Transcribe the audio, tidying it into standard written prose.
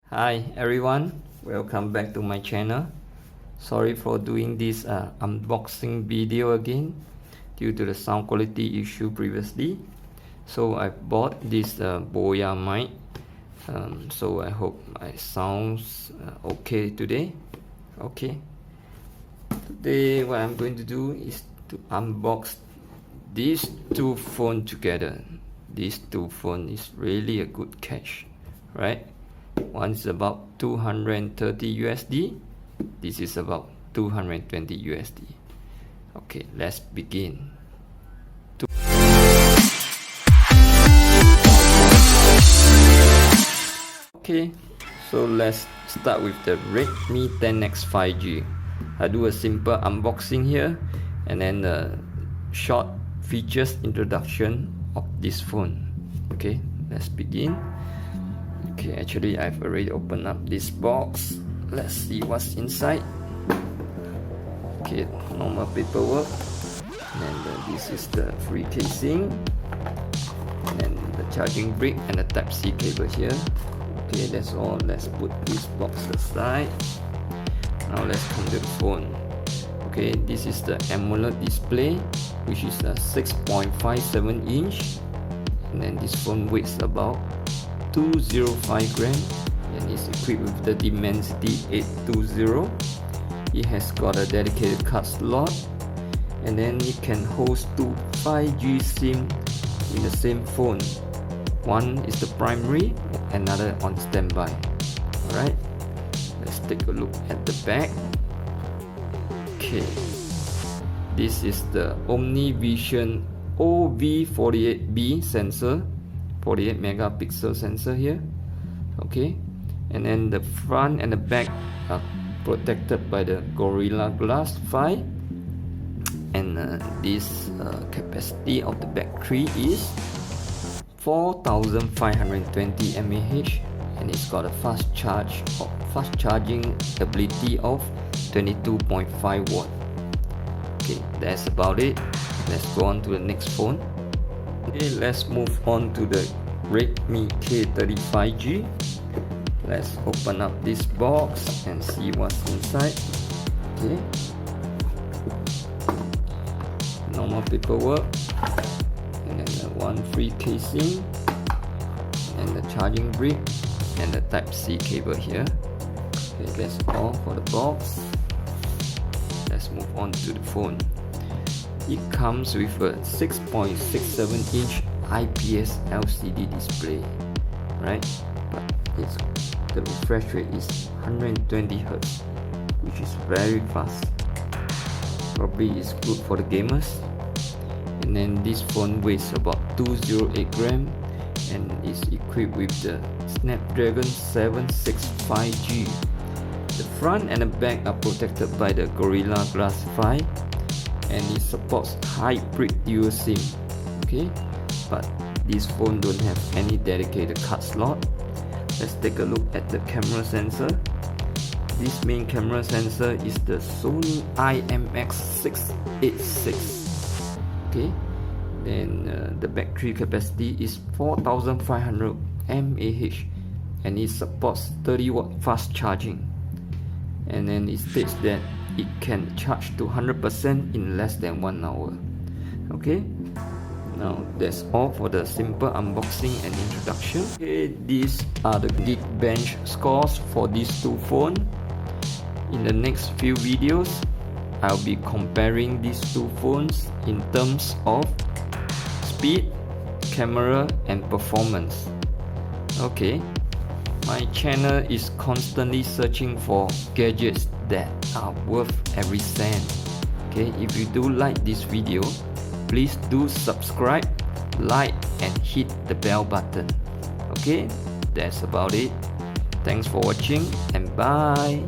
Hi everyone, welcome back to my channel. Sorry for doing this unboxing video again due to the sound quality issue previously. So I bought this Boya mic, so I hope my sounds okay today. Okay, today what I'm going to do is to unbox these two phones together. These two phones is really a good catch, right? One is about 230 USD. This is about 220 USD. Okay, let's begin. Okay, so let's start with the Redmi 10X 5G. I do a simple unboxing here and then a short features introduction of this phone. Okay, let's begin. Okay, actually I've already opened up this box. Let's see what's inside. Okay, normal paperwork, and this is the free casing, and the charging brick and the Type-C cable here. Okay, that's all. Let's put this box aside. Now let's come to the phone. Okay, this is the AMOLED display, which is a 6.57 inch, and then this phone weighs about 205 grams and is equipped with the Dimensity 820. It has got a dedicated card slot, and then it can host two 5G SIM in the same phone. One is the primary, another on standby. Alright, let's take a look at the back. Okay, this is the OmniVision OV48B sensor, 48 megapixel sensor here. Okay, and then the front and the back are protected by the Gorilla Glass 5, and this capacity of the battery is 4520 mAh, and it's got a fast charging ability of 22.5 watt. Okay, that's about it. Let's go on to the next phone. Okay, let's move on to the Redmi K35G. Let's open up this box and see what's inside. Okay, normal paperwork, and then one free casing, and the charging brick, and the Type-C cable here. Okay, that's all for the box. Let's move on to the phone. It comes with a 6.67 inch IPS LCD display, right? But the refresh rate is 120 Hz, which is very fast. Probably is good for the gamers. And then this phone weighs about 208 grams and is equipped with the Snapdragon 765G. The front and the back are protected by the Gorilla Glass 5, and it supports hybrid dual SIM. Okay, but this phone don't have any dedicated card slot. Let's take a look at the camera sensor. This main camera sensor is the Sony IMX686. Okay, then the battery capacity is 4500 mAh, and it supports 30 watt fast charging, and then it states that it can charge to 100% in less than 1 hour. Okay, now that's all for the simple unboxing and introduction. Okay, these are the Geekbench scores for these two phones. In the next few videos, I'll be comparing these two phones in terms of speed, camera, and performance. Okay, my channel is constantly searching for gadgets that are worth every cent. Okay, if you do like this video, please do subscribe, like, and hit the bell button. Okay, that's about it. Thanks for watching, and bye.